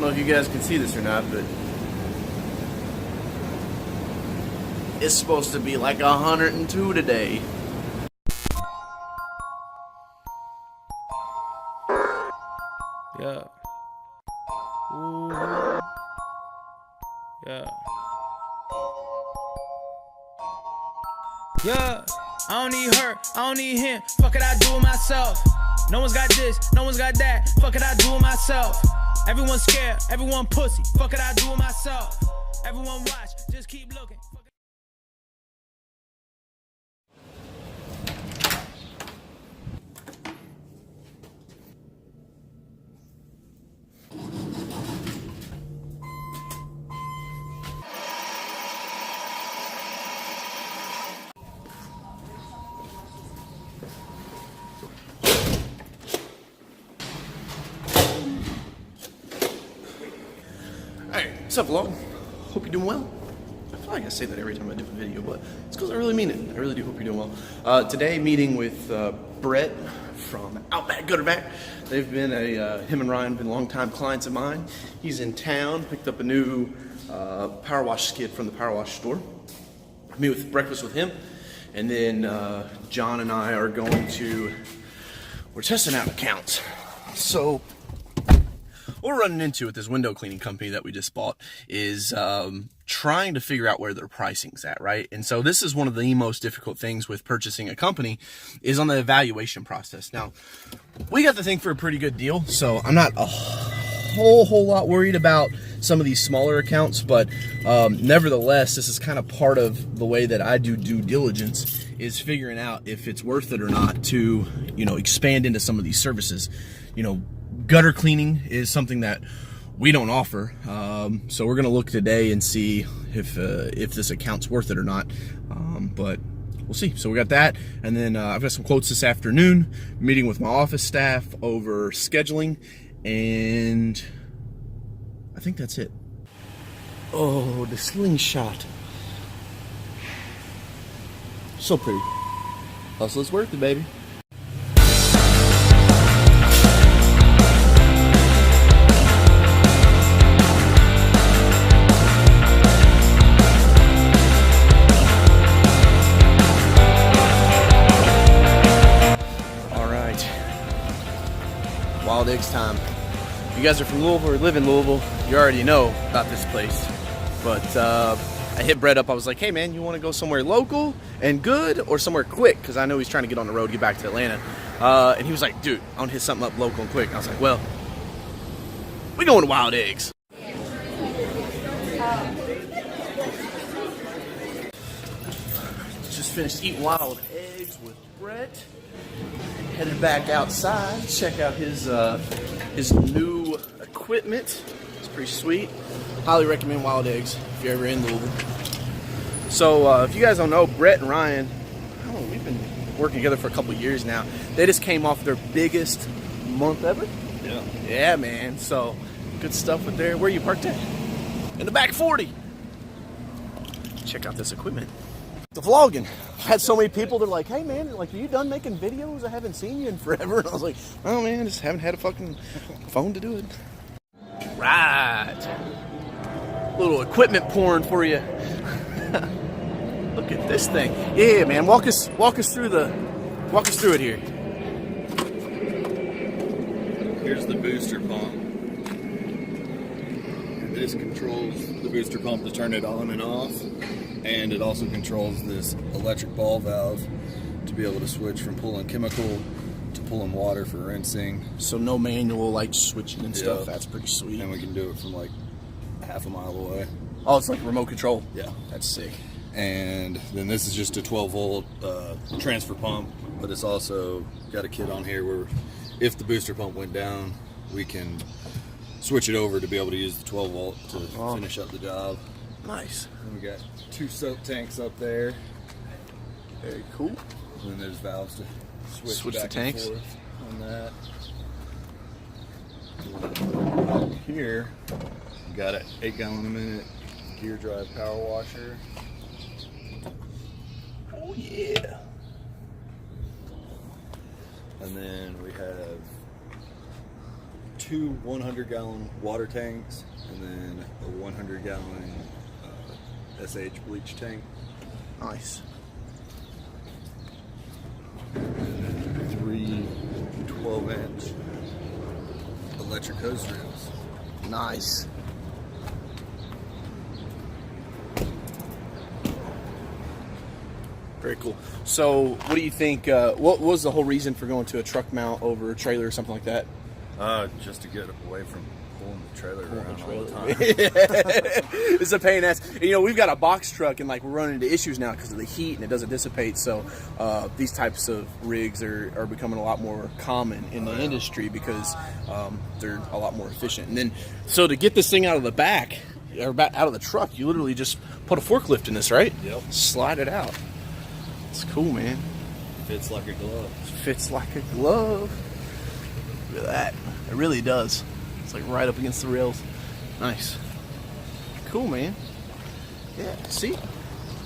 know if you guys can see this or not, but it's supposed to be like 102 today. Yeah. Ooh. Yeah. Yeah. I don't need her, I don't need him. Fuck it, I do it myself. No one's got this, no one's got that. Fuck it, I do it myself. Everyone's scared, everyone pussy. Fuck it, I do it myself. Everyone watch, just keep looking. Alright, what's up, vlog? Hope you're doing well. I feel like I say that every time I do a video, but it's because I really mean it. I really do hope you're doing well. Today, meeting with Brett from Outback Gutterback. They've been him and Ryan have been longtime clients of mine. He's in town, picked up a new power wash skid from the power wash store. Meet with breakfast with him, and then John and I are going to, we're testing out accounts. So what we're running into with this window cleaning company that we just bought is trying to figure out where their pricing's at, right? And so this is one of the most difficult things with purchasing a company is on the evaluation process. Now, we got the thing for a pretty good deal, so I'm not a whole lot worried about some of these smaller accounts, but nevertheless, this is kind of part of the way that I do due diligence is figuring out if it's worth it or not to, you know, expand into some of these services. You know, gutter cleaning is something that we don't offer, so we're gonna look today and see if this account's worth it or not, but we'll see. So we got that, and then I've got some quotes this afternoon, meeting with my office staff over scheduling, and I think that's it. Oh, the slingshot. So pretty. Hustle's worth it, baby. Wild Eggs time. If you guys are from Louisville or live in Louisville, you already know about this place. But I hit Brett up. I was like, hey man, you want to go somewhere local and good or somewhere quick? Because I know he's trying to get on the road, get back to Atlanta. And he was like, dude, I want to hit something up local and quick. And I was like, well, we going to Wild Eggs. Just finished eating Wild Eggs with Brett. Headed back outside, check out his new equipment. It's pretty sweet. Highly recommend Wild Eggs if you're ever in Louisville. So if you guys don't know, Brett and Ryan, I don't know, we've been working together for a couple years now. They just came off their biggest month ever. Yeah. Yeah, man. So good stuff with there. Where you parked at? In the back 40. Check out this equipment. The vlogging. I had so many people, they're like, hey man, like, are you done making videos? I haven't seen you in forever. And I was like, oh man, I just haven't had a fucking phone to do it. Right. Little equipment porn for you. Look at this thing. Yeah, man, walk us through it here. Here's the booster pump. This controls the booster pump to turn it on and off. And it also controls this electric ball valve to be able to switch from pulling chemical to pulling water for rinsing. So no manual like switching and stuff. Yep. That's pretty sweet. And we can do it from like half a mile away. Oh, it's like remote control. Yeah. That's sick. And then this is just a 12 volt transfer pump, but it's also got a kit on here where if the booster pump went down, we can switch it over to be able to use the 12 volt to finish up the job. Nice. And we got 2 soap tanks up there. Very cool. And then there's valves to switch the back tanks and forth on that. Here, we got an 8 gallon a minute gear drive power washer. Oh yeah. And then we have 2 100-gallon water tanks, and then a 100-gallon SH bleach tank. Nice. And then 3 12-inch electric hose reels. Nice. Very cool. So, what do you think? What was the whole reason for going to a truck mount over a trailer or something like that? Just to get away from pulling the trailer around all the time. It's a pain in the ass. And, you know, we've got a box truck, and like we're running into issues now because of the heat, and it doesn't dissipate. So, these types of rigs are becoming a lot more common in the industry because they're a lot more efficient. And then, so to get this thing out of the back or out of the truck, you literally just put a forklift in this, right? Yep. Slide it out. It's cool, man. Fits like a glove. Fits like a glove. Look at that. It really does. It's like right up against the rails. Nice. Cool, man. Yeah, see?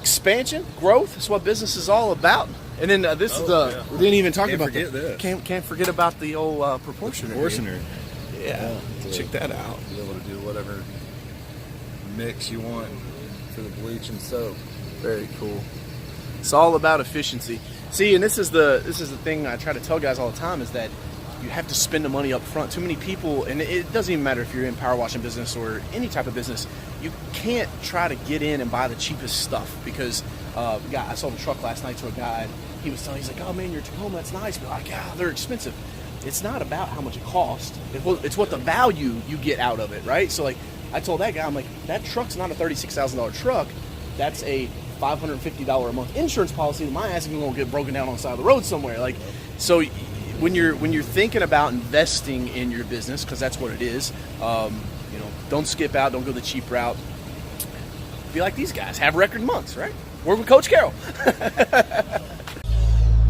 Expansion, growth, that's what business is all about. And then this is the, we didn't even talk Can't about forget the, this. Can't forget about the old proportioner. Proportioner. Yeah, check that out. Be able to do whatever mix you want for the bleach and soap. Very cool. It's all about efficiency. See, and this is the thing I try to tell guys all the time is that you have to spend the money up front. Too many people, and it doesn't even matter if you're in power washing business or any type of business, you can't try to get in and buy the cheapest stuff because I sold a truck last night to a guy and he's like, oh man, your Tacoma, that's nice, but like, yeah, they're expensive. It's not about how much it costs. It's what the value you get out of it, right? So like I told that guy, I'm like, that truck's not a $36,000 truck. That's a $550 a month insurance policy that my ass is going to get broken down on the side of the road somewhere. Like, so when you're thinking about investing in your business, because that's what it is, you know, don't skip out, don't go the cheap route. Be like these guys, have record months, right? Work with Coach Carroll.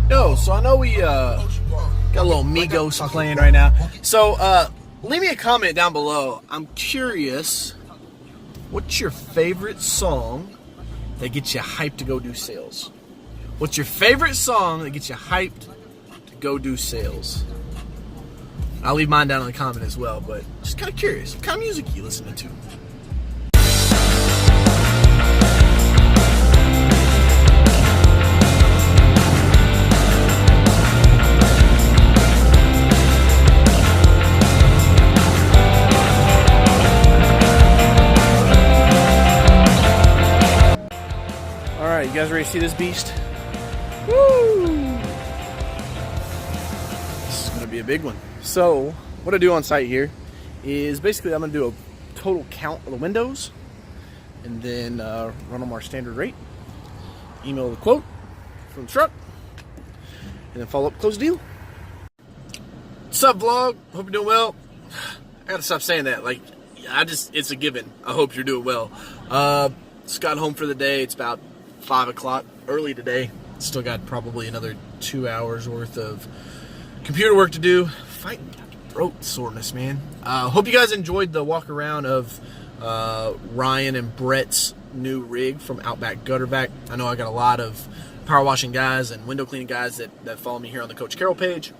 Yo, so I know we got a little Migos playing right now. So leave me a comment down below. I'm curious, what's your favorite song that gets you hyped to go do sales? What's your favorite song that gets you hyped to go do sales? I'll leave mine down in the comment as well, but just kind of curious. What kind of music are you listening to? Alright, you guys ready to see this beast? Woo! This is going to be a big one. So, what I do on site here is basically I'm going to do a total count of the windows and then run them our standard rate, email the quote from the truck, and then follow up, close the deal. What's up, vlog? Hope you're doing well. I gotta stop saying that. Like, it's a given. I hope you're doing well. Just got home for the day. It's about 5 o'clock early today. Still got probably another 2 hours worth of computer work to do. Fighting throat soreness, man. Hope you guys enjoyed the walk around of Ryan and Brett's new rig from Outback Guttervac. I know I got a lot of power washing guys and window cleaning guys that follow me here on the Coach Carroll page.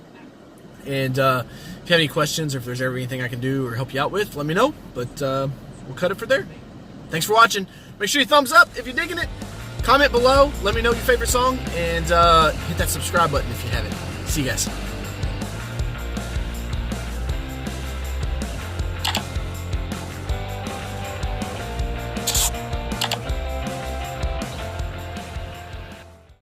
And if you have any questions or if there's ever anything I can do or help you out with, let me know. But we'll cut it for there. Thanks for watching. Make sure you thumbs up if you're digging it. Comment below. Let me know your favorite song. And hit that subscribe button if you haven't. See you guys.